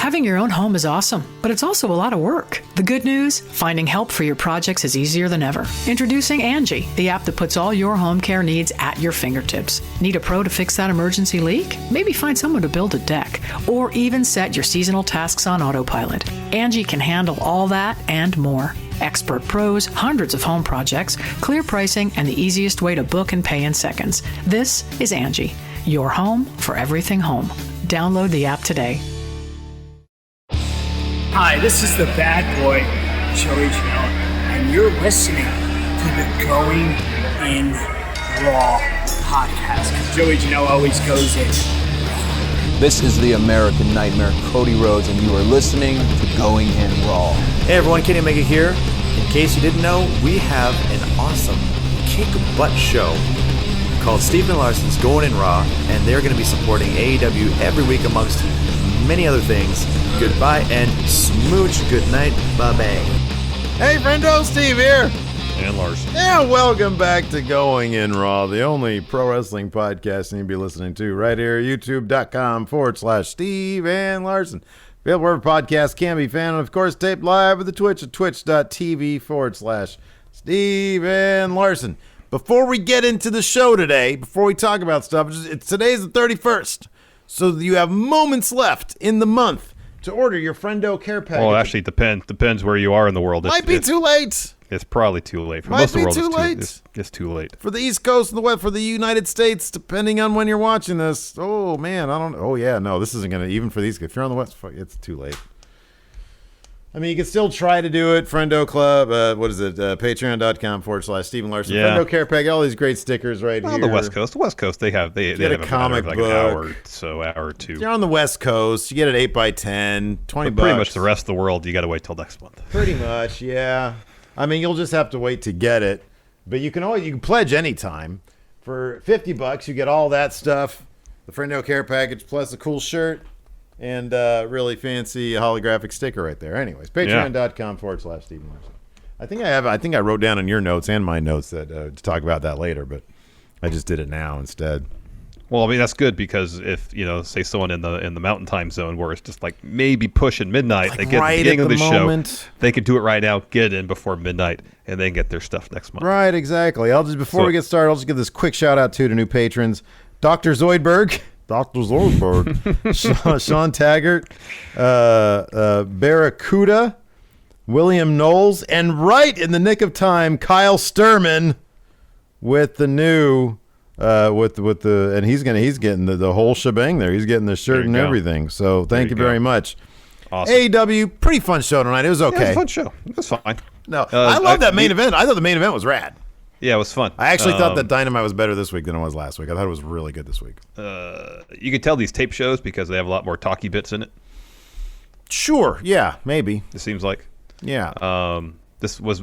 Having your own home is awesome, but it's also a lot of work. The good news? Finding help for your projects is easier than ever. Introducing Angie, the app that puts all your home care needs at your fingertips. Need a pro to fix that emergency leak? Maybe find someone to build a deck, or even set your seasonal tasks on autopilot. Angie can handle all that and more. Expert pros, hundreds of home projects, clear pricing, and the easiest way to book and pay in seconds. This is Angie, your home for everything home. Download the app today. Hi, this is the bad boy, Joey Janela, and you're listening to the Going in Raw podcast. Joey Janela always goes in. This is the American Nightmare, Cody Rhodes, and you are listening to Going in Raw. Hey everyone, Kenny Omega here. In case you didn't know, we have an awesome kick butt show called Steven Larson's Going in Raw, and they're going to be supporting AEW every week amongst many other things. Goodbye and smooch. Good night. Bye-bye. Hey, friendo, Steve here. And Larson. Yeah, welcome back to Going in Raw, the only pro wrestling podcast you need to be listening to right here, youtube.com/Steve and Larson. Available wherever podcasts can be found, and of course, taped live at the Twitch at twitch.tv/Steve and Larson. Before we get into the show today, before we talk about stuff, today's the 31st, so you have moments left in the month to order your Friendo care package. Well, actually, it depends where you are in the world. Might be too late. It's probably too late. For Might most of be the world, too late. It's too late. For the East Coast and the West, for the United States, depending on when you're watching this. Oh, man, I don't. Oh, yeah, no, this isn't going to, even for these. If you're on the West, it's too late. I mean, you can still try to do it. Friendo Club, what is it? Patreon.com/Stephen Larson. Yeah. Friendo Care Pack, all these great stickers right here. The West Coast. The West Coast, they have Get have a comic like book. an hour or two. If you're on the West Coast, you get it 8x10, $20. But pretty much the rest of the world, you got to wait till next month. Pretty much, yeah. I mean, you'll just have to wait to get it, but you can pledge anytime. For $50, you get all that stuff, the Friendo Care Package plus a cool shirt and really fancy holographic sticker right there. Anyways, Patreon.com/Stephen Larson. I think I wrote down in your notes and my notes that to talk about that later, but I just did it now instead. Well, I mean, that's good because if, say someone in the mountain time zone where it's just like maybe pushing midnight, Like they get right the beginning at of the the moment. show, they could do it right now, get it in before midnight, and then get their stuff next month. Right, exactly. Before we get started, I'll just give this quick shout out to new patrons. Dr. Zoidberg, Sean Taggart, Barracuda, William Knowles, and right in the nick of time, Kyle Sturman with the new and he's getting the whole shebang there. He's getting the shirt and everything. So thank you very much. Awesome. AEW, pretty fun show tonight. It was okay. Yeah, it was a fun show. It was fine. No, I love that main event. I thought the main event was rad. Yeah, it was fun. I actually thought that Dynamite was better this week than it was last week. I thought it was really good this week. You can tell these tape shows because they have a lot more talky bits in it. Sure. Yeah, maybe. It seems like. Yeah. This was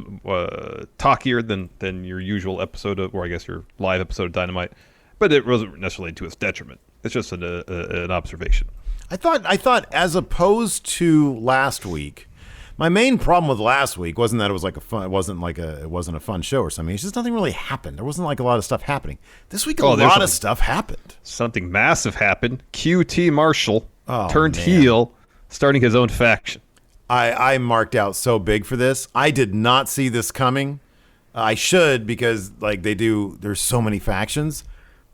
talkier than your usual episode or I guess your live episode of Dynamite, but it wasn't necessarily to its detriment. It's just an observation. I thought as opposed to last week, my main problem with last week wasn't that it wasn't a fun show or something. It's just nothing really happened. There wasn't like a lot of stuff happening. This week a lot of stuff happened. Something massive happened. QT Marshall turned man. heel, starting his own faction. I marked out so big for this. I did not see this coming. I should because there's so many factions.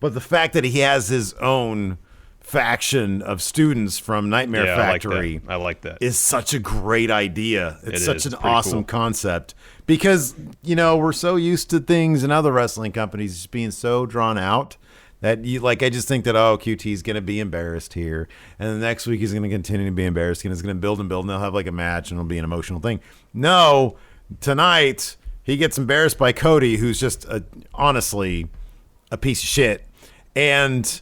But the fact that he has his own faction of students from Nightmare Factory I like that. Is such a great idea. It's such an pretty awesome cool concept because, we're so used to things in other wrestling companies just being so drawn out. That I just think that QT's going to be embarrassed here, and the next week he's going to continue to be embarrassed, and it's going to build and they'll have like a match, and it'll be an emotional thing. No, tonight he gets embarrassed by Cody, who's just honestly a piece of shit, and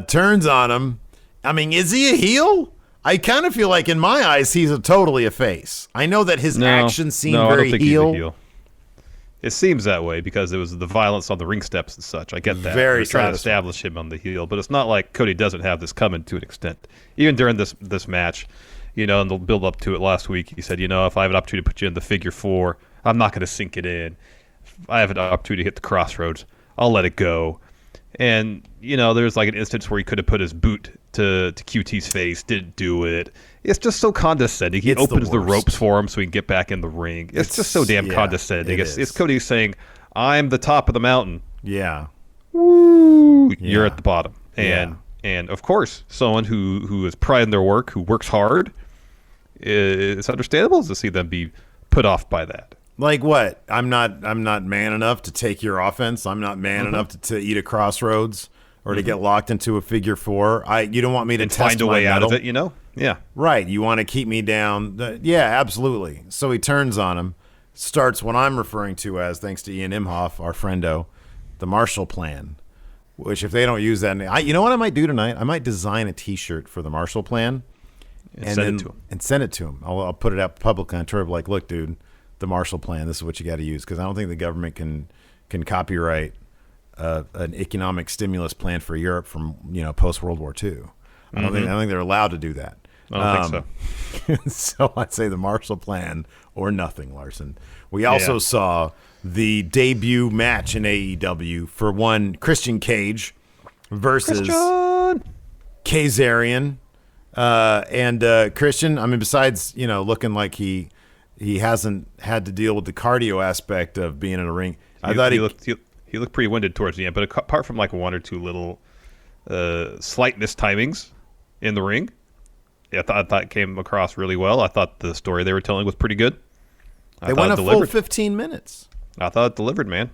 turns on him. I mean, is he a heel? I kind of feel like in my eyes he's totally a face. I know that his actions seem very I don't think heel. He's a heel. It seems that way because it was the violence on the ring steps and such. I get that. Very They're trying to establish him on the heel, but it's not like Cody doesn't have this coming to an extent. Even during this match, and they'll build up to it last week, he said, if I have an opportunity to put you in the figure 4, I'm not going to sink it in. If I have an opportunity to hit the crossroads, I'll let it go. And, there's like an instance where he could have put his boot to QT's face, didn't do it. It's just so condescending. He opens the ropes for him so he can get back in the ring. It's just so damn condescending. It's Cody saying, I'm the top of the mountain. Yeah. Woo! Yeah. You're at the bottom. And of course, someone who is pride in their work, who works hard, it's understandable to see them be put off by that. Like what? I'm not man enough to take your offense. I'm not man enough to eat a crossroads or to get locked into a figure four. You don't want me to find a way out of it, Yeah. Right. You want to keep me down. Yeah, absolutely. So he turns on him, starts what I'm referring to as, thanks to Ian Imhoff, our friendo, the Marshall Plan, which if they don't use that, you know what I might do tonight? I might design a T-shirt for the Marshall Plan and send it to him. I'll put it out publicly on Twitter, like, look, dude, the Marshall Plan, this is what you got to use, because I don't think the government can copyright an economic stimulus plan for Europe from post World War II. I don't think they're allowed to do that. I don't think so. So I'd say the Marshall Plan or nothing, Larson. We also saw the debut match in AEW for one Christian Cage versus Kazarian. And Christian, I mean, besides, looking like he hasn't had to deal with the cardio aspect of being in a ring. I thought he looked pretty winded towards the end, but apart from like one or two little slight mistimings in the ring, I thought it came across really well. I thought the story they were telling was pretty good. They went a full 15 minutes. I thought it delivered, man.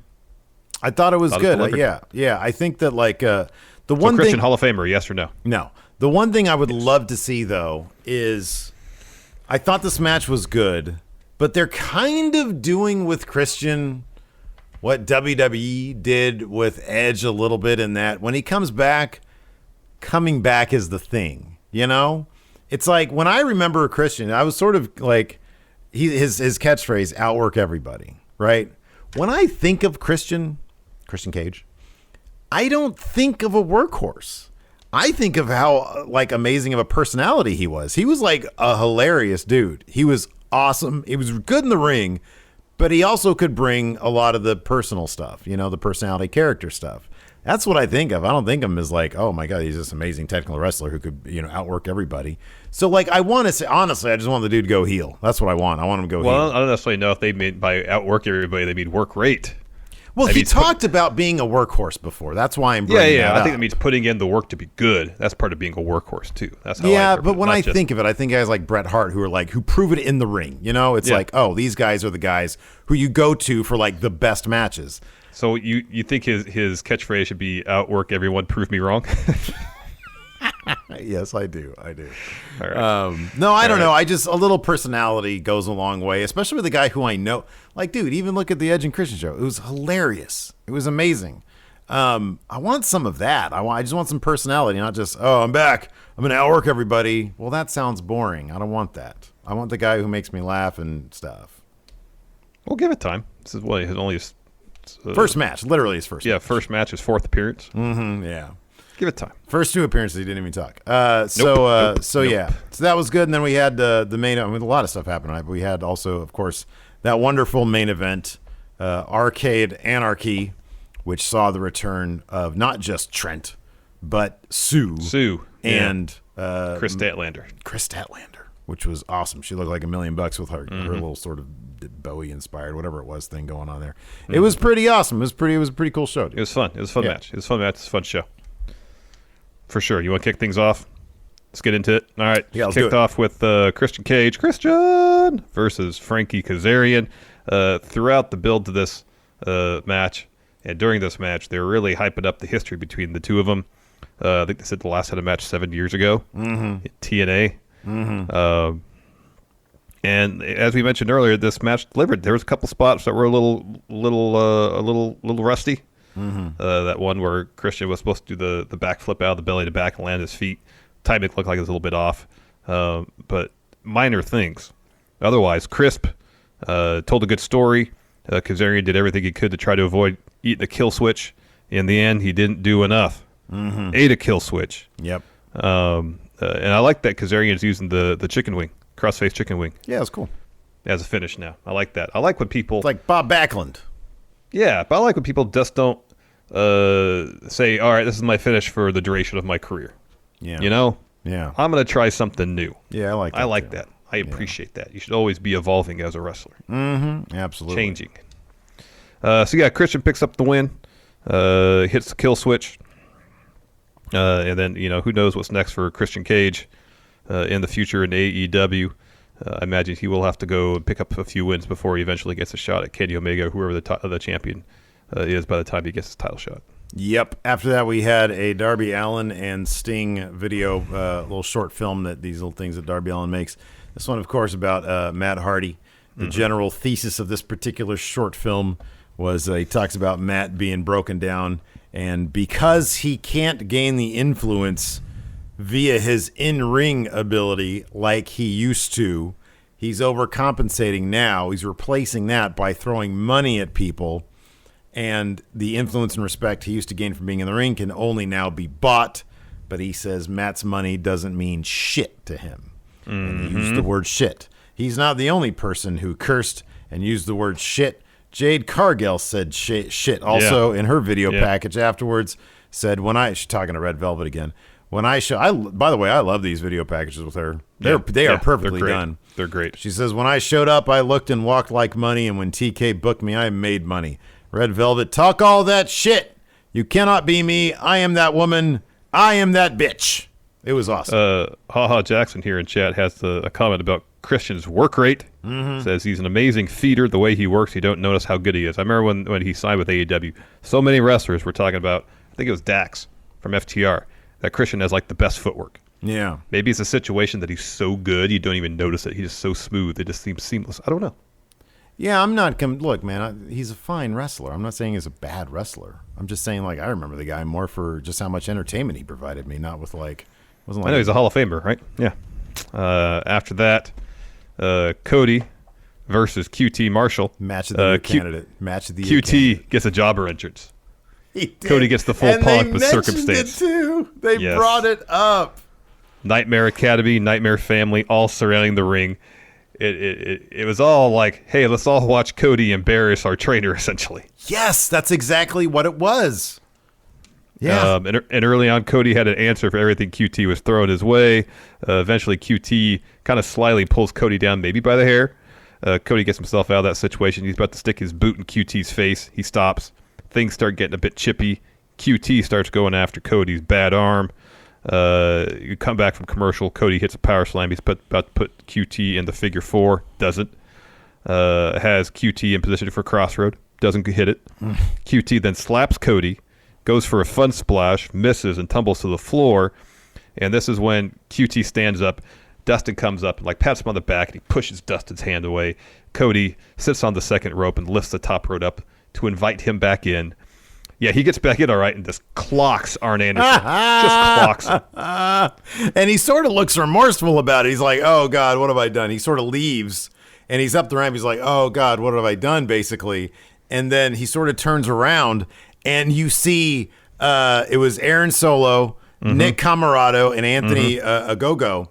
I thought it was good. Yeah. I think that the one Christian thing, Hall of Famer, yes or no? No. The one thing I would love to see though is I thought this match was good, but they're kind of doing with Christian what WWE did with Edge a little bit, in that when he comes back, coming back is the thing. It's like when I remember Christian, I was sort of like his catchphrase, outwork everybody, right? When I think of Christian Cage, I don't think of a workhorse. I think of how amazing of a personality he was. He was like a hilarious dude. He was awesome. He was good in the ring, but he also could bring a lot of the personal stuff, the personality character stuff. That's what I think of. I don't think of him as like, oh my God, he's this amazing technical wrestler who could, outwork everybody. So I want to say, honestly, I just want the dude to go heel. That's what I want. I want him to go heel. Well, I don't necessarily know if they mean by outwork everybody, they mean work rate. Well, he talked about being a workhorse before. That's why I'm bringing that up. I think that means putting in the work to be good. That's part of being a workhorse too. That's how I but when I think of it, I think guys like Bret Hart who prove it in the ring. It's like, oh, these guys are the guys who you go to for the best matches. So you think his catchphrase should be outwork everyone, prove me wrong? Yes, I do. All right. No, I don't know. I just, a little personality goes a long way, especially with a guy who I know. Like, dude, even look at the Edge and Christian show. It was hilarious. It was amazing. I want some of that. I just want some personality, not just, oh, I'm back, I'm going to outwork everybody. Well, that sounds boring. I don't want that. I want the guy who makes me laugh and stuff. We'll give it time. This is what his only first match, literally his first match. Yeah, first match, his fourth appearance. Mm-hmm, yeah. Give it time. First two appearances, he didn't even talk. Nope. Yeah. So that was good. And then we had the main. A lot of stuff happened tonight, but we had also, of course, that wonderful main event, Arcade Anarchy, which saw the return of not just Trent, but Sue and Chris Statlander. Which was awesome. She looked like $1 million with her little sort of Bowie inspired, whatever it was, thing going on there. It was pretty awesome. It was a pretty cool show. Dude. It was fun. It was a fun match. It was a fun match. It's a fun show. For sure. You want to kick things off? Let's get into it. All right. Yeah, let's kicked off with Christian Cage. Christian versus Frankie Kazarian. Throughout the build to this match, and during this match, they were really hyping up the history between the two of them. I think they said the last had a match 7 years ago at TNA. Mm-hmm. And as we mentioned earlier, this match delivered. There was a couple spots that were a little rusty. Mm-hmm. That one where Christian was supposed to do the backflip out of the belly to back and land his feet. Timing looked like it was a little bit off, but minor things. Otherwise, crisp. Told a good story. Kazarian did everything he could to try to avoid eating a kill switch. In the end, he didn't do enough. Mm-hmm. Ate a kill switch. Yep. And I like that Kazarian is using the chicken wing, crossface chicken wing. Yeah, it's cool. As a finish now. I like that. I like when people... It's like Bob Backlund. Yeah, but I like when people just don't say, all right, this is my finish for the duration of my career. Yeah. You know? Yeah. I'm going to try something new. Yeah, I like that. I like that. I appreciate that. You should always be evolving as a wrestler. Mm-hmm. Absolutely. Changing. Christian picks up the win. Hits the kill switch. And then, who knows what's next for Christian Cage in the future in AEW. I imagine he will have to go and pick up a few wins before he eventually gets a shot at Kenny Omega, whoever the champion is by the time he gets his title shot. Yep. After that, we had a Darby Allin and Sting video, little short film these little things that Darby Allin makes. This one, of course, about Matt Hardy. The general thesis of this particular short film was he talks about Matt being broken down, and because he can't gain the influence via his in-ring ability like he used to, he's overcompensating now. He's replacing that by throwing money at people. And the influence and respect he used to gain from being in the ring can only now be bought. But he says Matt's money doesn't mean shit to him. And he used the word shit. He's not the only person who cursed and used the word shit. Jade Cargill said shit also in her video package afterwards. Said, she's talking to Red Velvet again. By the way, I love these video packages with her. They are perfectly done. They're great. She says, when I showed up, I looked and walked like money. And when TK booked me, I made money. Red Velvet, talk all that shit. You cannot be me. I am that woman. I am that bitch. It was awesome. Haha Jackson here in chat has a comment about Christian's work rate. Says he's an amazing feeder. The way he works, you don't notice how good he is. I remember when he signed with AEW, so many wrestlers were talking about, I think it was Dax from FTR, that Christian has like the best footwork. Yeah. Maybe it's a situation that he's so good you don't even notice it. He's just so smooth. It just seems seamless. I don't know. Yeah, I'm not. Look, man, he's a fine wrestler. I'm not saying he's a bad wrestler. I'm just saying, I remember the guy more for just how much entertainment he provided me, not with wasn't like. I know he's a Hall of Famer, right? Yeah. After that, Cody versus QT Marshall. Match of the year candidate. Match of the year. QT gets a jobber entrance. He did. Cody gets the full punk with circumstance. It too. They brought it up. Nightmare Academy, Nightmare Family, all surrounding the ring. It was all like, hey, let's all watch Cody embarrass our trainer, essentially. Yes, that's exactly what it was. Yeah. And early on, Cody had an answer for everything QT was throwing his way. Eventually, QT kind of slyly pulls Cody down, maybe by the hair. Cody gets himself out of that situation. He's about to stick his boot in QT's face. He stops. Things start getting a bit chippy. QT starts going after Cody's bad arm. You come back from commercial. Cody hits a power slam. He's about to put QT in the figure four. Doesn't. Has QT in position for crossroad. Doesn't hit it. QT then slaps Cody. Goes for a fun splash. Misses and tumbles to the floor. And this is when QT stands up. Dustin comes up and pats him on the back. And he pushes Dustin's hand away. Cody sits on the second rope and lifts the top rope up to invite him back in. Yeah, he gets back in all right and just clocks Arn Anderson. Just clocks him. And he sort of looks remorseful about it. He's like, oh, God, what have I done? He sort of leaves, and he's up the ramp. He's like, oh, God, what have I done, basically? And then he sort of turns around, and you see it was Aaron Solo, Nick Camarado, and Anthony Agogo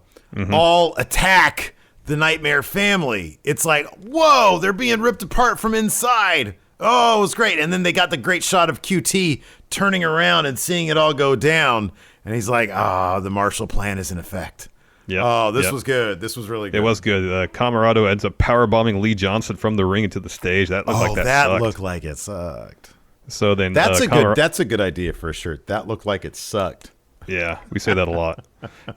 all attack the Nightmare Family. It's like, whoa, they're being ripped apart from inside. Oh, it was great. And then they got the great shot of QT turning around and seeing it all go down. And he's like, the Marshall Plan is in effect. Yep. Oh, this was good. This was really good. It was good. Camarado ends up powerbombing Lee Johnson from the ring into the stage. That looked like that sucked. Looked like it sucked. So then that's a good idea for a shirt. That looked like it sucked. Yeah, we say that a lot.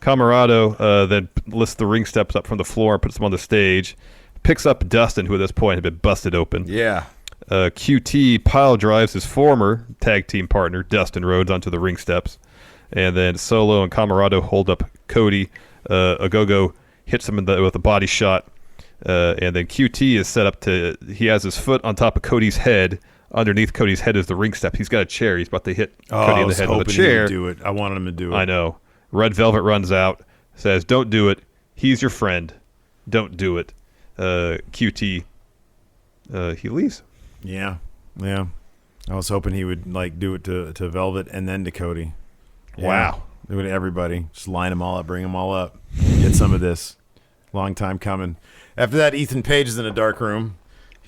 Camarado then lifts the ring steps up from the floor and puts them on the stage. Picks up Dustin, who at this point had been busted open. Yeah. QT pile drives his former tag team partner, Dustin Rhodes, onto the ring steps. And then Solo and Camarado hold up Cody. Agogo hits him with a body shot. And then QT is set up he has his foot on top of Cody's head. Underneath Cody's head is the ring step. He's got a chair. He's about to hit Cody in the head with a chair. He would do it. I wanted him to do it. I know. Red Velvet runs out, says, don't do it. He's your friend. Don't do it. QT, he leaves. Yeah. I was hoping he would do it to Velvet and then to Cody. Yeah. Wow. Do it to everybody. Just line them all up, bring them all up. Get some of this. Long time coming. After that, Ethan Page is in a dark room.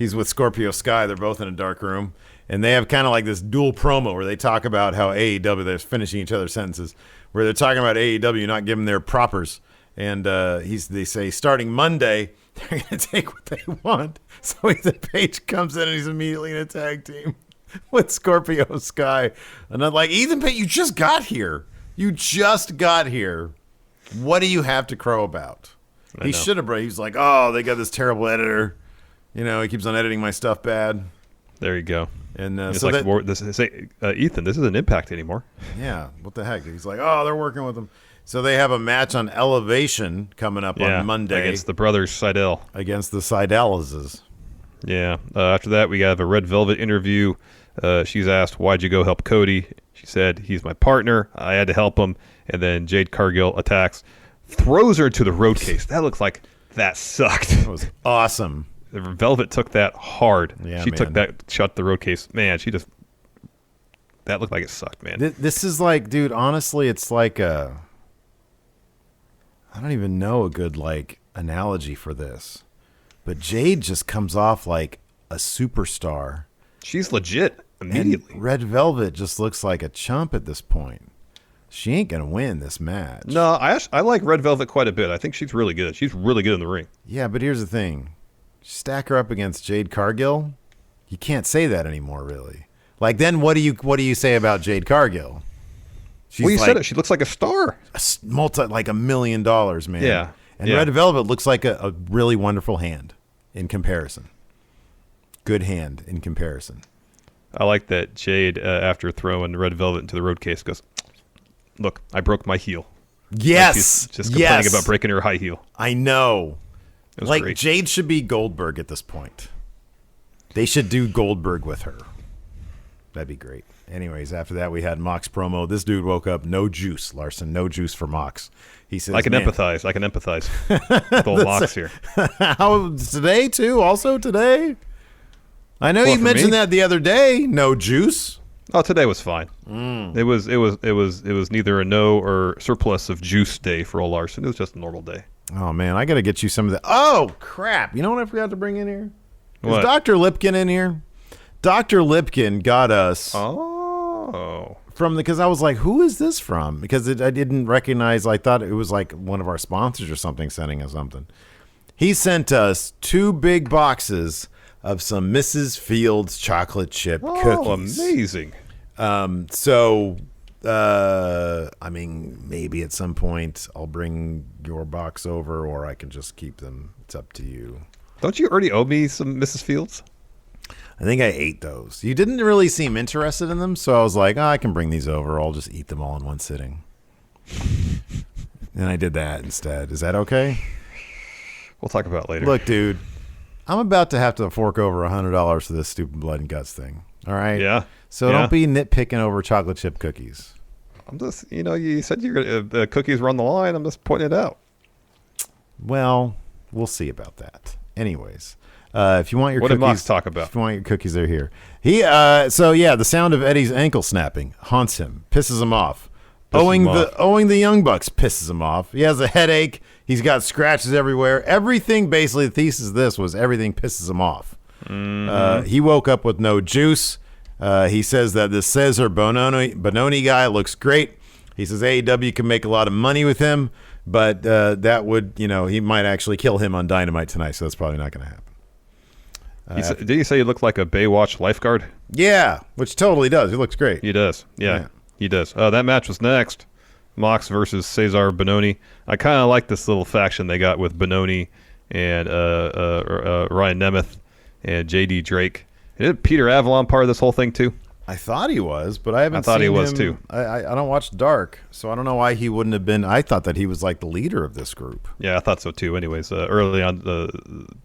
He's with Scorpio Sky. They're both in a dark room. And they have kind of like this dual promo where they talk about how AEW, they're finishing each other's sentences, where they're talking about AEW not giving their propers. And they say, starting Monday, they're going to take what they want. So Ethan Page comes in and he's immediately in a tag team with Scorpio Sky. And I'm like, Ethan Page, you just got here. You just got here. What do you have to crow about? He should have. He's like, oh, they got this terrible editor. You know, he keeps on editing my stuff bad. There you go. And it's so like Ethan, this isn't Impact anymore. Yeah, what the heck? He's like, oh, they're working with him. So they have a match on Elevation coming up on Monday against the brothers Seidel. Against the Seidelses. Yeah. After that, we have a Red Velvet interview. She's asked, why'd you go help Cody? She said, he's my partner. I had to help him. And then Jade Cargill attacks, throws her to the road case. That looks like that sucked. That was awesome. The Velvet took that hard. Yeah, she took that shot the road case. Man, that looked like it sucked, man. This is like, dude, honestly, it's like I don't even know a good like analogy for this. But Jade just comes off like a superstar. She's legit immediately. And Red Velvet just looks like a chump at this point. She ain't gonna win this match. No, I like Red Velvet quite a bit. I think she's really good. She's really good in the ring. Yeah, but here's the thing. Stack her up against Jade Cargill, you can't say that anymore, really. Like, then what do you say about Jade Cargill? Well, you said it. She looks like a star. Like $1 million, man. Yeah. And Red Velvet looks like a really wonderful hand in comparison. Good hand in comparison. I like that Jade, after throwing Red Velvet into the road case, goes, look, I broke my heel. Yes. Like she's just complaining about breaking her high heel. I know. Like, great. Jade should be Goldberg at this point. They should do Goldberg with her. That'd be great. Anyways, after that, we had Mox promo. This dude woke up no juice, Larson. No juice for Mox. He says, I can empathize with old Mox here. How, today, too? Also today? I know you mentioned me? that the other day. No juice. Oh, today was fine. It was neither a no or surplus of juice day for old Larson. It was just a normal day. Oh, man, I got to get you some of that. Oh, crap. You know what I forgot to bring in here? What? Is Dr. Lipkin in here? Dr. Lipkin got us because I was like, who is this from? Because I didn't recognize. I thought it was like one of our sponsors or something sending us something. He sent us 2 big boxes of some Mrs. Fields chocolate chip cookies. Amazing. I mean, maybe at some point I'll bring your box over, or I can just keep them. It's up to you. Don't you already owe me some Mrs. Fields? I think I ate those. You didn't really seem interested in them, so I was like, I can bring these over. I'll just eat them all in one sitting. And I did that instead. Is that okay? We'll talk about it later. Look, dude, I'm about to have to fork over $100 for this stupid blood and guts thing. All right? Yeah. So don't be nitpicking over chocolate chip cookies. I'm just, you said the cookies were on the line. I'm just pointing it out. Well, we'll see about that. Anyways, if you want your what cookies, did Mox talk about? If you want your cookies, they're here. The sound of Eddie's ankle snapping haunts him, pisses him off. Owing the Young Bucks pisses him off. He has a headache. He's got scratches everywhere. Everything, basically, the thesis of this was everything pisses him off. Mm-hmm. He woke up with no juice. He says that this Cesar Bononi guy looks great. He says AEW can make a lot of money with him, but that would, he might actually kill him on Dynamite tonight, so that's probably not going to happen. Did he say he looked like a Baywatch lifeguard? Yeah, which totally does. He looks great. He does. Yeah. He does. That match was next. Mox versus Cesar Bononi. I kind of like this little faction they got with Bononi and Ryan Nemeth and JD Drake. Is Peter Avalon part of this whole thing too? I thought he was, but I haven't seen him. I thought he was too. I don't watch Dark, so I don't know why he wouldn't have been. I thought that he was like the leader of this group. Yeah, I thought so too. Anyways, early on,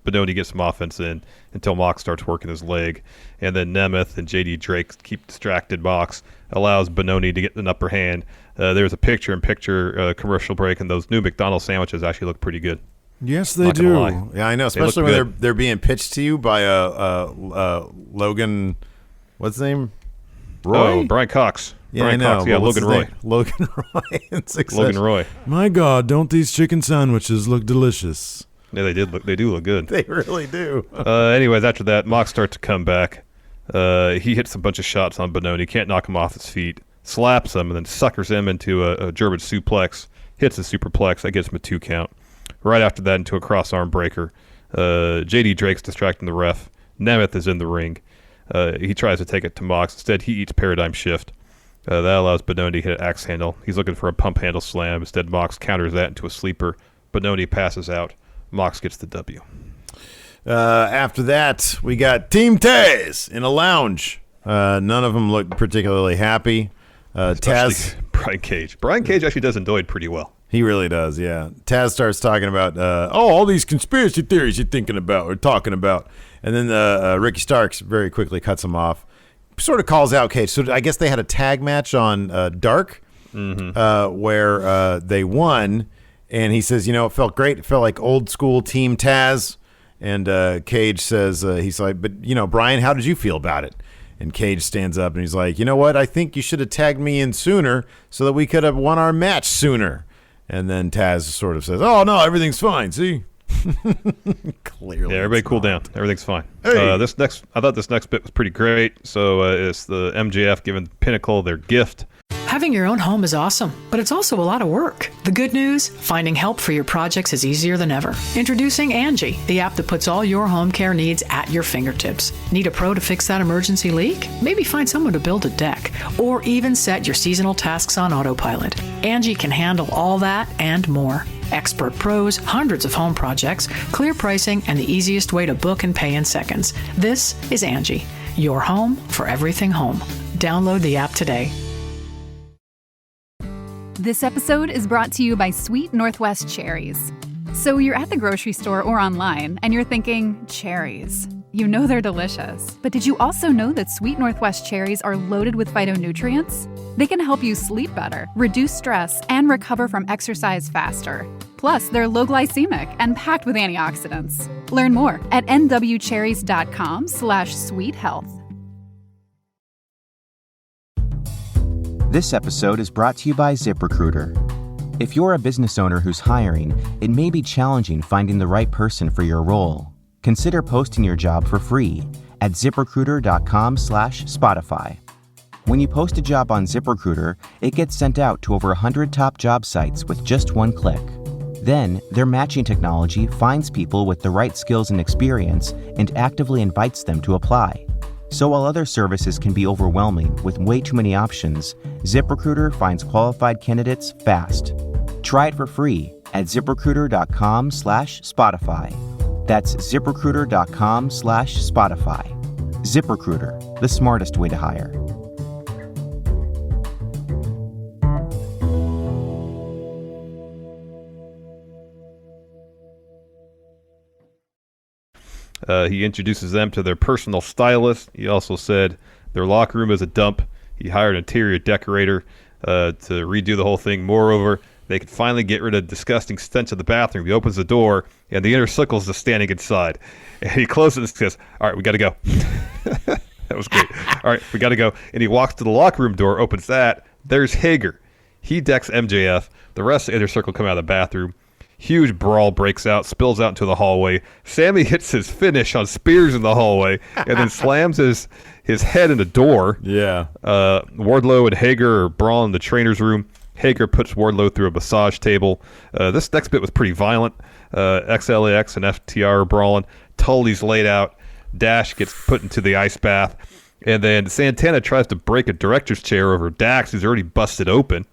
Bononi gets some offense in until Mox starts working his leg. And then Nemeth and JD Drake keep distracted Mox, allows Bononi to get an upper hand. There's a picture-in-picture commercial break, and those new McDonald's sandwiches actually look pretty good. Yes, they do. Yeah, I know. Especially when they're being pitched to you by Logan. What's his name? Roy? Oh, Brian Cox. Yeah, Brian I know. Cox. Yeah, Logan Roy. Logan Roy in Success. Logan Roy. My God, don't these chicken sandwiches look delicious? Yeah, they did. They do look good. They really do. Anyways, after that, Mox starts to come back. He hits a bunch of shots on Bononi. Can't knock him off his feet. Slaps him and then suckers him into a German suplex. Hits a superplex. That gets him a 2 count. Right after that, into a cross arm breaker. JD Drake's distracting the ref. Nemeth is in the ring. He tries to take it to Mox. Instead, he eats Paradigm Shift. That allows Bononi to hit an axe handle. He's looking for a pump handle slam. Instead, Mox counters that into a sleeper. Bononi passes out. Mox gets the W. After that, we got Team Taz in a lounge. None of them look particularly happy. Taz, Brian Cage. Brian Cage actually does enjoy it pretty well. He really does, yeah. Taz starts talking about, all these conspiracy theories you're thinking about or talking about. And then Ricky Starks very quickly cuts him off. Sort of calls out Cage. So I guess they had a tag match on Dark where they won. And he says, it felt great. It felt like old school Team Taz. And Cage says, he's like, but, Brian, how did you feel about it? And Cage stands up and he's like, you know what? I think you should have tagged me in sooner so that we could have won our match sooner. And then Taz sort of says, oh, no, everything's fine. See? Clearly. Yeah, everybody cool down. Everything's fine. Hey. I thought this next bit was pretty great. So it's the MJF giving Pinnacle their gift. Having your own home is awesome, but it's also a lot of work. The good news, finding help for your projects is easier than ever. Introducing Angie, the app that puts all your home care needs at your fingertips. Need a pro to fix that emergency leak? Maybe find someone to build a deck, or even set your seasonal tasks on autopilot. Angie can handle all that and more. Expert pros, hundreds of home projects, clear pricing, and the easiest way to book and pay in seconds. This is Angie, your home for everything home. Download the app today. This episode is brought to you by Sweet Northwest Cherries. So you're at the grocery store or online, and you're thinking, cherries. You know they're delicious. But did you also know that Sweet Northwest cherries are loaded with phytonutrients? They can help you sleep better, reduce stress, and recover from exercise faster. Plus, they're low glycemic and packed with antioxidants. Learn more at nwcherries.com/sweethealth. This episode is brought to you by ZipRecruiter. If you're a business owner who's hiring, it may be challenging finding the right person for your role. Consider posting your job for free at ZipRecruiter.com/Spotify. When you post a job on ZipRecruiter, it gets sent out to over 100 top job sites with just one click. Then, their matching technology finds people with the right skills and experience and actively invites them to apply. So while other services can be overwhelming with way too many options, ZipRecruiter finds qualified candidates fast. Try it for free at ZipRecruiter.com/Spotify. That's ZipRecruiter.com/Spotify. ZipRecruiter, the smartest way to hire. He introduces them to their personal stylist. He also said their locker room is a dump. He hired an interior decorator to redo the whole thing. Moreover, they could finally get rid of the disgusting stench of the bathroom. He opens the door, and the inner circle's just standing inside. And he closes it and says, all right, we got to go. That was great. All right, we got to go. And he walks to the locker room door, opens that. There's Hager. He decks MJF. The rest of the inner circle come out of the bathroom. Huge brawl breaks out, spills out into the hallway. Sammy hits his finish on Spears in the hallway and then slams his head in the door. Yeah. Wardlow and Hager are brawling in the trainer's room. Hager puts Wardlow through a massage table. This next bit was pretty violent. XLAX and FTR are brawling. Tully's laid out. Dash gets put into the ice bath. And then Santana tries to break a director's chair over Dax, who's already busted open.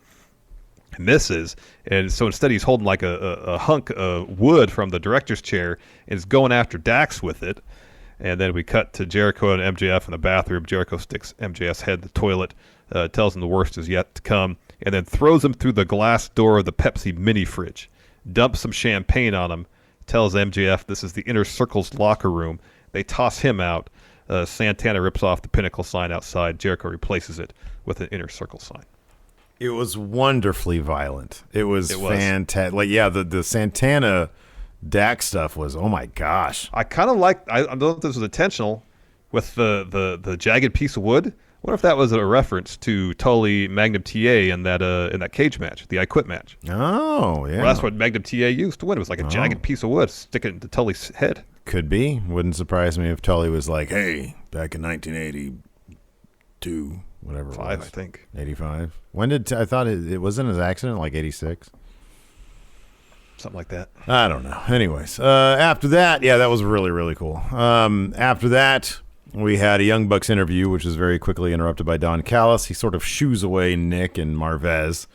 Misses, and so instead he's holding like a hunk of wood from the director's chair and is going after Dax with it. And then we cut to Jericho and MJF in the bathroom. Jericho sticks MJF's head in the toilet, tells him the worst is yet to come, and then throws him through the glass door of the Pepsi mini fridge, dumps some champagne on him, tells MJF this is the Inner Circle's locker room. They toss him out. Santana rips off the Pinnacle sign outside. Jericho replaces it with an Inner Circle sign. It was wonderfully violent. It was fantastic. Like, yeah, the Santana Dax stuff was, oh my gosh. I kind of like, I don't know if this was intentional, with the jagged piece of wood. What if that was a reference to Tully Magnum TA in that cage match, the I Quit match? Oh, yeah. Well, that's what Magnum TA used to win. It was like a jagged piece of wood sticking into Tully's head. Could be. Wouldn't surprise me if Tully was like, hey, back in 1982, whatever it was. I think. 85. When did, I thought it wasn't his accident, like 86? Something like that. I don't know. Anyways, after that, yeah, that was really, really cool. After that, we had a Young Bucks interview, which was very quickly interrupted by Don Callis. He sort of shoos away Nick and Marvez,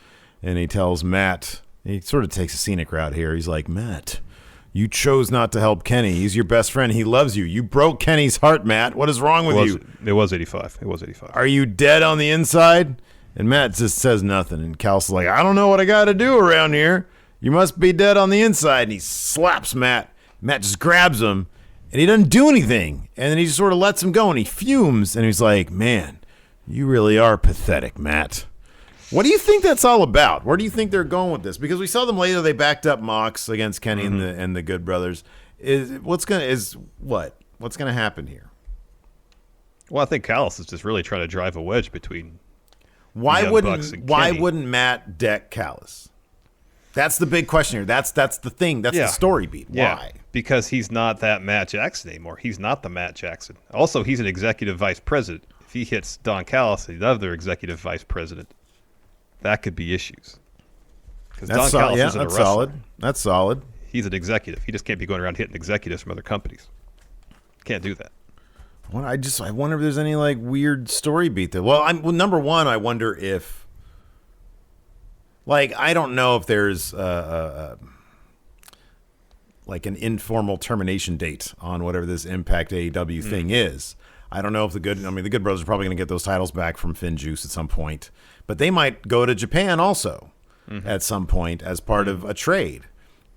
and he tells Matt, he sort of takes a scenic route here. He's like, Matt, you chose not to help Kenny. He's your best friend. He loves you. You broke Kenny's heart, Matt. What is wrong with you? It was 85. It was 85. Are you dead on the inside? And Matt just says nothing. And Callis is like, I don't know what I got to do around here. You must be dead on the inside. And he slaps Matt. Matt just grabs him, and he doesn't do anything. And then he just sort of lets him go, and he fumes. And he's like, man, you really are pathetic, Matt. What do you think that's all about? Where do you think they're going with this? Because we saw them later. They backed up Mox against Kenny and the Good Brothers. What's gonna happen here? Well, I think Callis is just really trying to drive a wedge between. Why wouldn't Matt deck Callis? That's the big question here. That's the thing. That's the story beat. Why? Yeah, because he's not that Matt Jackson anymore. He's not the Matt Jackson. Also, he's an executive vice president. If he hits Don Callis, the other executive vice president, that could be issues. Because Don Callis isn't a wrestler. Solid. That's solid. He's an executive. He just can't be going around hitting executives from other companies. Can't do that. I wonder if there's any like weird story beat there. Well, number one, I wonder if, like, I don't know if there's like an informal termination date on whatever this Impact AEW thing is. I don't know if the Good Brothers are probably going to get those titles back from Finn Juice at some point, but they might go to Japan also at some point as part of a trade.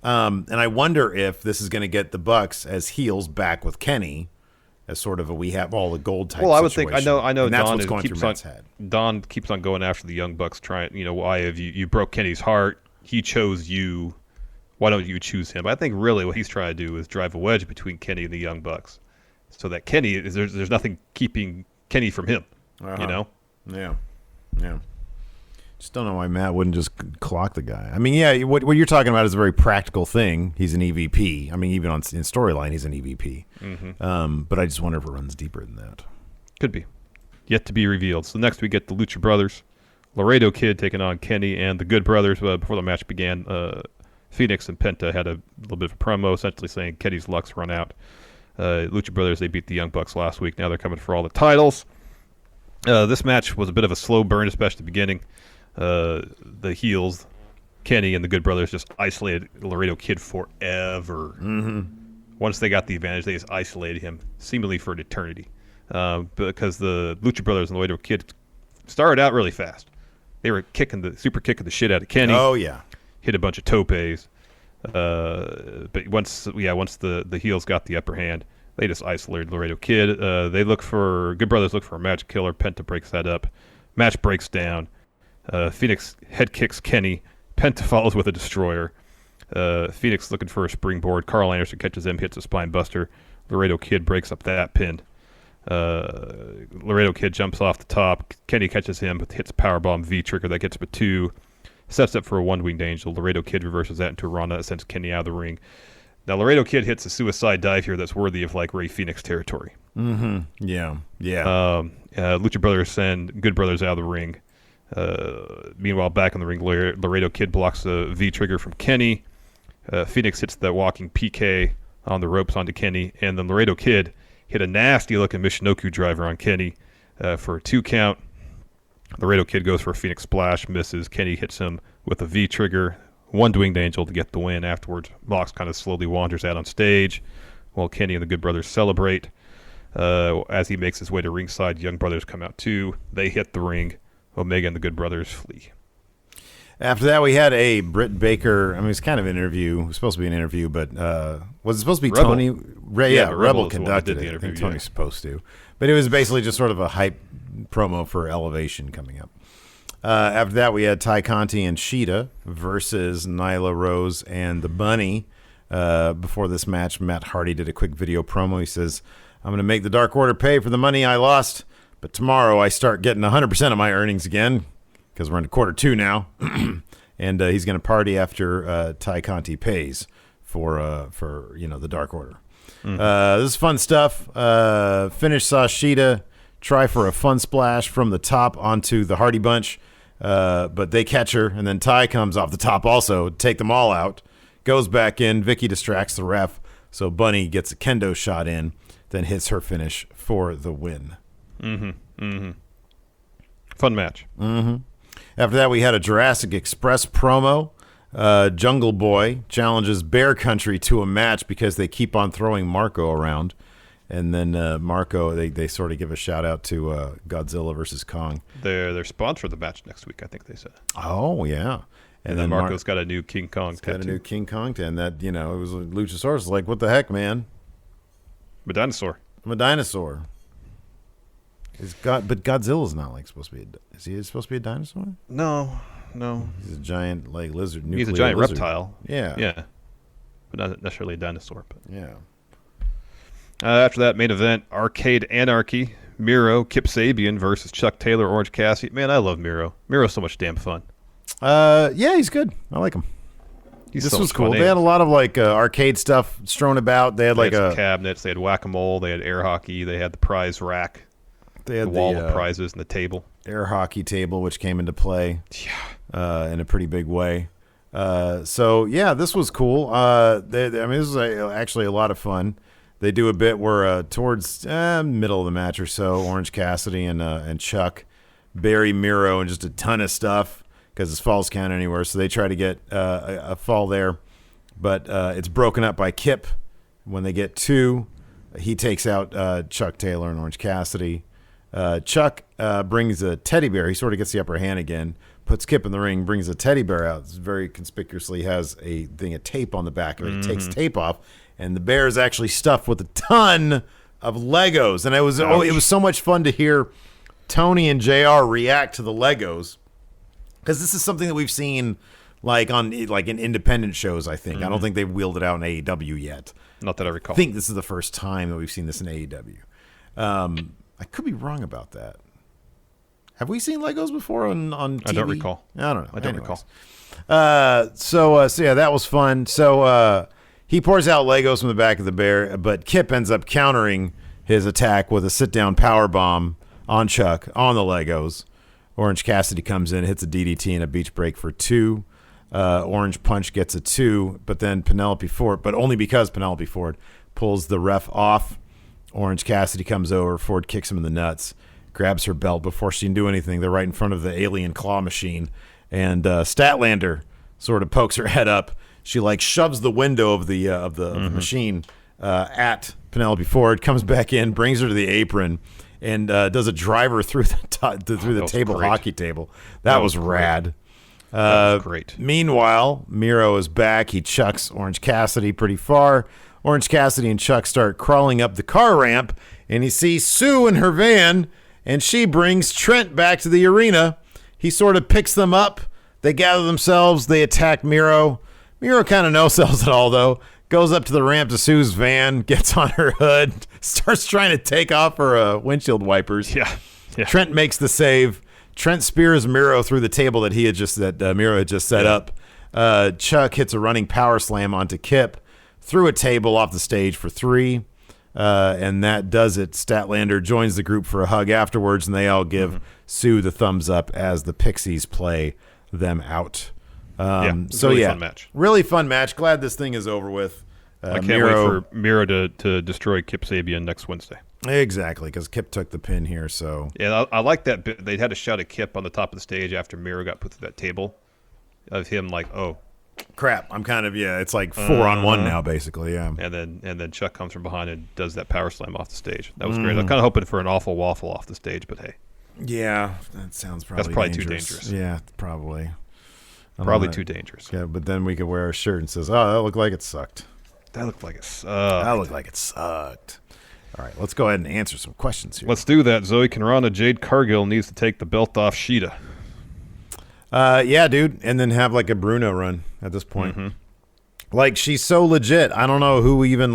And I wonder if this is going to get the Bucks as heels back with Kenny as sort of a we have all the gold type. Well, I would situation. think I know. And that's Don what's going through Matt's head. Don keeps on going after the Young Bucks, trying. Why have you broke Kenny's heart? He chose you. Why don't you choose him? I think really what he's trying to do is drive a wedge between Kenny and the Young Bucks, so that Kenny there's nothing keeping Kenny from him. Yeah. Just don't know why Matt wouldn't just clock the guy. I mean, yeah, what you're talking about is a very practical thing. He's an EVP. I mean, even in storyline, he's an EVP. But I just wonder if it runs deeper than that. Could be. Yet to be revealed. So next we get the Lucha Brothers. Laredo Kid taking on Kenny and the Good Brothers. Before the match began, Phoenix and Penta had a little bit of a promo essentially saying Kenny's luck's run out. Lucha Brothers, they beat the Young Bucks last week. Now they're coming for all the titles. This match was a bit of a slow burn, especially at the beginning. The heels, Kenny and the Good Brothers, just isolated Laredo Kid forever. Once they got the advantage, they just isolated him seemingly for an eternity. Because the Lucha Brothers and Laredo Kid started out really fast. They were super kicking the shit out of Kenny. Oh yeah, hit a bunch of topes. But once the heels got the upper hand, they just isolated Laredo Kid. Good Brothers look for a magic killer. Penta breaks that up. Match breaks down. Phoenix head kicks Kenny. Penta follows with a destroyer. Phoenix looking for a springboard. Carl Anderson catches him, hits a spine buster. Laredo Kid breaks up that pin. Laredo Kid jumps off the top. Kenny catches him, but hits a powerbomb V-trigger that gets him a 2. Sets up for a one-winged angel. Laredo Kid reverses that into a Ronda that sends Kenny out of the ring. Now Laredo Kid hits a suicide dive here that's worthy of like Ray Phoenix territory. Yeah. Lucha Brothers send Good Brothers out of the ring. Meanwhile, back in the ring, Laredo Kid blocks a V-trigger from Kenny. Phoenix hits the walking PK on the ropes onto Kenny, and then Laredo Kid hit a nasty-looking Michinoku driver on Kenny for a 2 count. Laredo Kid goes for a Phoenix splash, misses. Kenny hits him with a V-trigger, one-winged angel to get the win. Afterwards, Mox kind of slowly wanders out on stage while Kenny and the Good Brothers celebrate. As he makes his way to ringside, Young Brothers come out too. They hit the ring. Omega and the Good Brothers flee. After that, we had a Britt Baker. I mean, it's kind of an interview. It was supposed to be an interview, but was it supposed to be Rebel. Tony? Rebel conducted the it. I interview, think Tony's supposed to. But it was basically just sort of a hype promo for Elevation coming up. After that, we had Ty Conti and Sheeta versus Nyla Rose and the Bunny. Before this match, Matt Hardy did a quick video promo. He says, I'm going to make the Dark Order pay for the money I lost But tomorrow I start getting 100% of my earnings again because we're in quarter 2 now. And he's going to party after Ty Conti pays for the Dark Order. This is fun stuff. Finish saw Shida try for a fun splash from the top onto the Hardy Bunch, but they catch her, and then Ty comes off the top also, take them all out, goes back in. Vicky distracts the ref, so Bunny gets a kendo shot in, then hits her finish for the win. Fun match. After that, we had a Jurassic Express promo. Jungle Boy challenges Bear Country to a match because they keep on throwing Marco around. And then Marco, they sort of give a shout out to Godzilla versus Kong. They're sponsor of the match next week, I think they said. Oh, yeah. And then Marco's got a new King Kong tattoo. Got a new King Kong tattoo. And that, it was Luchasaurus was like, what the heck, man? I'm a dinosaur. But Godzilla's not supposed to be. Is he supposed to be a dinosaur? No. He's a giant lizard. He's a giant lizard. reptile. Yeah, but not necessarily a dinosaur. But yeah. After that main event, Arcade Anarchy, Miro, Kip Sabian versus Chuck Taylor, Orange Cassidy. Man, I love Miro. Miro's so much damn fun. Yeah, he's good. I like him. This was cool. They had a lot of arcade stuff strewn about. They had some cabinets. They had whack-a-mole. They had air hockey. They had the prize rack. They had the wall of prizes and the table. Air hockey table, which came into play in a pretty big way. So, yeah, this was cool. This was actually a lot of fun. They do a bit where towards middle of the match or so, Orange Cassidy and Chuck bury Miro and just a ton of stuff because his falls count anywhere. So they try to get a fall there. But it's broken up by Kip. When they get 2, he takes out Chuck Taylor and Orange Cassidy. Chuck brings a teddy bear. He sort of gets the upper hand again, puts Kip in the ring, brings a teddy bear out. It's very conspicuously has a thing of tape on the back of it. He takes tape off, and the bear is actually stuffed with a ton of Legos. And it was so much fun to hear Tony and JR react to the Legos because this is something that we've seen in independent shows, I think. I don't think they've wheeled it out in AEW yet. Not that I recall. I think this is the first time that we've seen this in AEW. I could be wrong about that. Have we seen Legos before on TV? I don't recall. I don't know. I don't recall. So yeah, that was fun. So he pours out Legos from the back of the bear, but Kip ends up countering his attack with a sit-down power bomb on Chuck on the Legos. Orange Cassidy comes in, hits a DDT and a beach break for 2. Orange Punch gets a 2, but then Penelope Ford, but only because Penelope Ford pulls the ref off. Orange Cassidy comes over. Ford kicks him in the nuts, grabs her belt before she can do anything. They're right in front of the alien claw machine, and Statlander sort of pokes her head up. She shoves the window of the machine at Penelope Ford. Comes back in, brings her to the apron, and does a driver through the table great. hockey table. That was rad. That was great. Meanwhile, Miro is back. He chucks Orange Cassidy pretty far. Orange Cassidy and Chuck start crawling up the car ramp, and he sees Sue in her van, and she brings Trent back to the arena. He sort of picks them up. They gather themselves. They attack Miro. Miro kind of no-sells it all, though. Goes up to the ramp to Sue's van, gets on her hood, starts trying to take off her windshield wipers. Yeah. Trent makes the save. Trent spears Miro through the table that Miro had just set up. Chuck hits a running power slam onto Kip. Threw a table off the stage for 3, and that does it. Statlander joins the group for a hug afterwards, and they all give Sue the thumbs up as the Pixies play them out. Fun match. Really fun match. Glad this thing is over with. I can't wait for Miro to destroy Kip Sabian next Wednesday. Exactly, because Kip took the pin here. So yeah, I like that bit. They had a shot at Kip on the top of the stage after Miro got put through that table, of him crap, I'm kind of it's 4-on-1 now basically, yeah. And then Chuck comes from behind and does that power slam off the stage. That was great. I'm kind of hoping for an awful waffle off the stage, but hey. Yeah, that sounds That's probably too dangerous. Yeah, probably. Probably too dangerous. Yeah, but then we could wear a shirt and says, "Oh, that looked like it sucked." That looked like it sucked. All right, let's go ahead and answer some questions here. Let's do that. Zoe Conrana, Jade Cargill needs to take the belt off Shida. Yeah, dude, and then have a Bruno run at this point. She's so legit. I don't know who even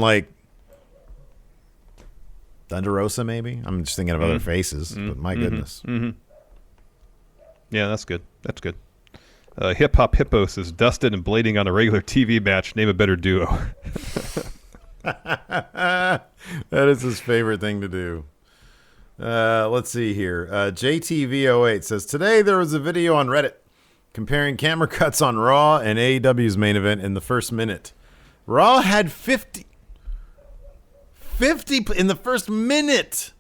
Thunder Rosa, maybe. I'm just thinking of other faces, but my goodness. Yeah, that's good. That's good. Hip Hop Hippo says, dusted and blading on a regular TV match. Name a better duo. That is his favorite thing to do. Let's see here. JTV08 says, today there was a video on Reddit comparing camera cuts on Raw and AEW's main event in the first minute. Raw had 50 in the first minute.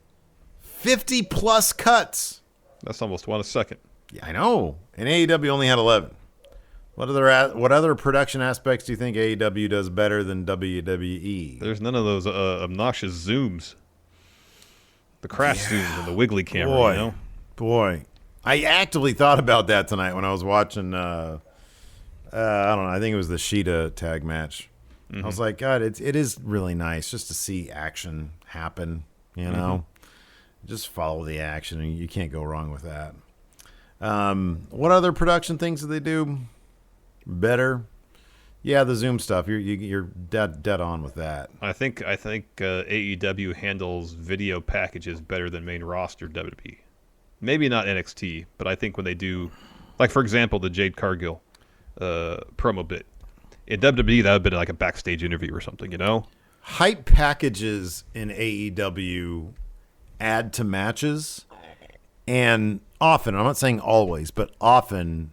50 plus cuts. That's almost one a second. Yeah, I know. And AEW only had 11. What other production aspects do you think AEW does better than WWE? There's none of those obnoxious zooms. The crash zooms and the wiggly camera, Boy, you know? Boy. I actively thought about that tonight when I was watching, I don't know, I think it was the Sheeta tag match. I was like, God, it is really nice just to see action happen, you know? Just follow the action, and you can't go wrong with that. What other production things do they do better? Yeah, the Zoom stuff. You're dead on with that. I think AEW handles video packages better than main roster WWE. Maybe not NXT, but I think when they do, like for example, the Jade Cargill promo bit in WWE, that would have been like a backstage interview or something, you know? Hype packages in AEW add to matches, and often, I'm not saying always, but often,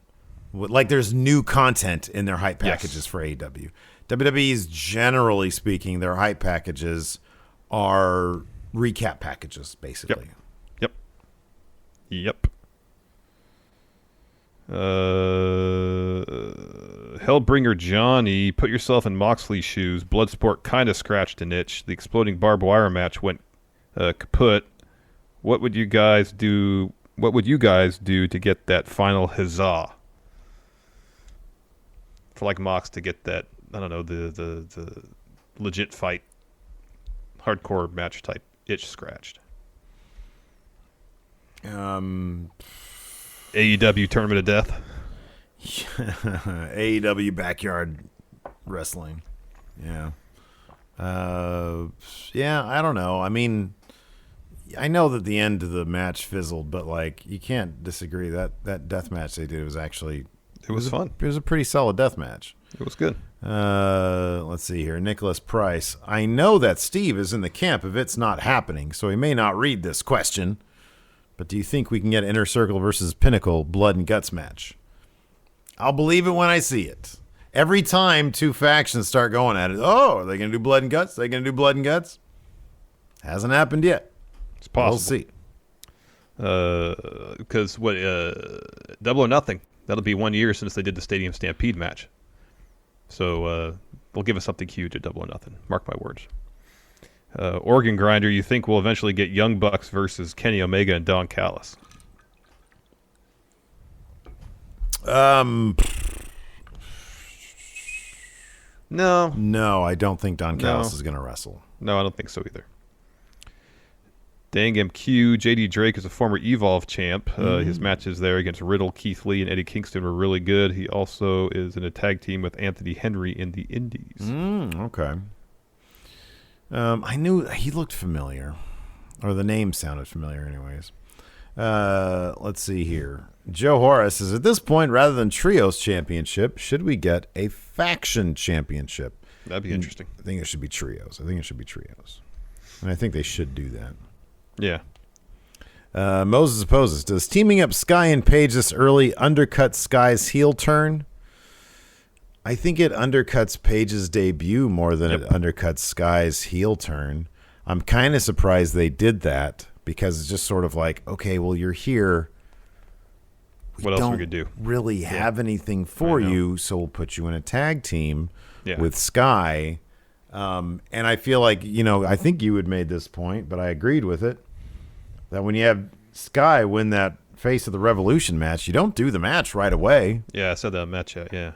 like there's new content in their hype packages for AEW. WWE's, generally speaking, their hype packages are recap packages, basically. Yep. Hellbringer Johnny, put yourself in Moxley's shoes. Bloodsport kind of scratched an itch. The exploding barbed wire match went kaput. What would you guys do? What would you guys do to get that final huzzah? For like Mox to get that, I don't know, the legit fight, hardcore match type itch scratched. AEW Tournament of Death. AEW Backyard Wrestling. Yeah. Yeah, I don't know. I mean, I know that the end of the match fizzled, but like you can't disagree that death match they did was actually it was fun. It was a pretty solid death match. It was good. Let's see here. Nicholas Price. I know that Steve is in the camp of it's not happening, so he may not read this question. But do you think we can get Inner Circle versus Pinnacle blood and guts match? I'll believe it when I see it. Every time two factions start going at it, are they going to do blood and guts? Are they going to do blood and guts? Hasn't happened yet. It's possible. We'll see. Because Double or Nothing, that'll be 1 year since they did the Stadium Stampede match. So they'll give us something huge at Double or Nothing. Mark my words. Organ Grinder, you think we'll eventually get Young Bucks versus Kenny Omega and Don Callis? No, I don't think Don Callis is going to wrestle. No, I don't think so either. Dang MQ, JD Drake is a former Evolve champ. His matches there against Riddle, Keith Lee, and Eddie Kingston were really good. He also is in a tag team with Anthony Henry in the Indies. Okay. I knew he looked familiar, or the name sounded familiar anyways. Let's see here. Joe Horace says, at this point, rather than Trios Championship, should we get a Faction Championship? That'd be interesting. I think it should be Trios. And I think they should do that. Yeah. Moses opposes. Does teaming up Sky and Paige this early undercut Sky's heel turn? I think it undercuts Paige's debut more than it undercuts Sky's heel turn. I'm kind of surprised they did that because it's just sort of like, okay, well, you're here. What else we could do? Really have anything for you, so we'll put you in a tag team with Sky. And I feel like, I think you had made this point, but I agreed with it, that when you have Sky win that Face of the Revolution match, you don't do the match right away. Yeah, I said that match, yeah.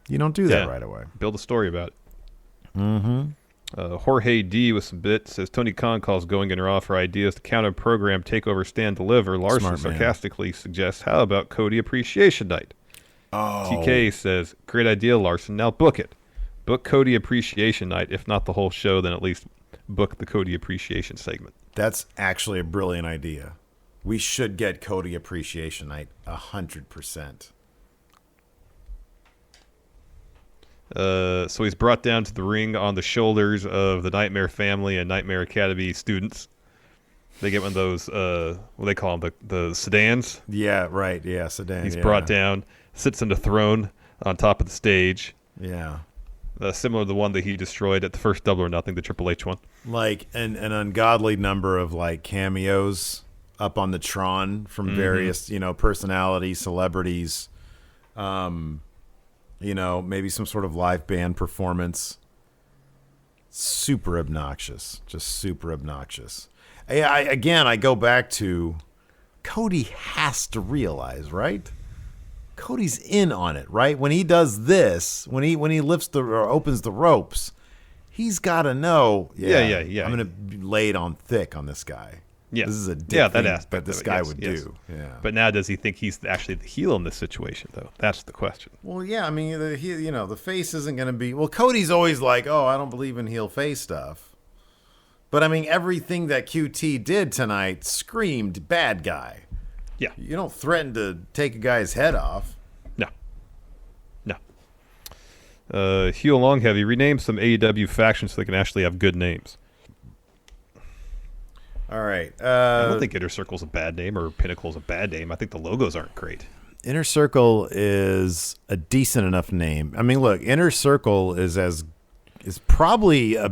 You don't do that right away. Build a story about it. Jorge D with some bits says Tony Khan calls Going in Raw for ideas to counter program Takeover Stand Deliver. Larson sarcastically suggests, how about Cody Appreciation Night? TK says, great idea, Larson. Now book it. Book Cody Appreciation Night. If not the whole show, then at least book the Cody Appreciation segment. That's actually a brilliant idea. We should get Cody Appreciation Night 100%. So he's brought down to the ring on the shoulders of the Nightmare family and Nightmare Academy students. They get one of those, what do they call them, the sedans? Yeah, right. Yeah, sedan. He's brought down, sits on the throne on top of the stage. Yeah. Similar to the one that he destroyed at the first Double or Nothing, the Triple H one. Like an ungodly number of like cameos up on the Tron from various, personalities, celebrities, maybe some sort of live band performance. Super obnoxious. Just super obnoxious. I go back to Cody has to realize, right? Cody's in on it, right? When he does this, when he lifts or opens the ropes, he's got to know. Yeah. I'm going to lay it on thick on this guy. Yeah, this is a dick thing aspect that this of it, guy yes, would yes. do. Yeah, but now does he think he's actually the heel in this situation, though? That's the question. Well, yeah, I mean, the face isn't going to be. Well, Cody's always like, oh, I don't believe in heel face stuff. But I mean, everything that QT did tonight screamed bad guy. Yeah, you don't threaten to take a guy's head off. No. Heel Long Heavy rename some AEW factions so they can actually have good names. All right. I don't think Inner Circle's a bad name or Pinnacle's a bad name. I think the logos aren't great. Inner Circle is a decent enough name. I mean, look, Inner Circle is probably a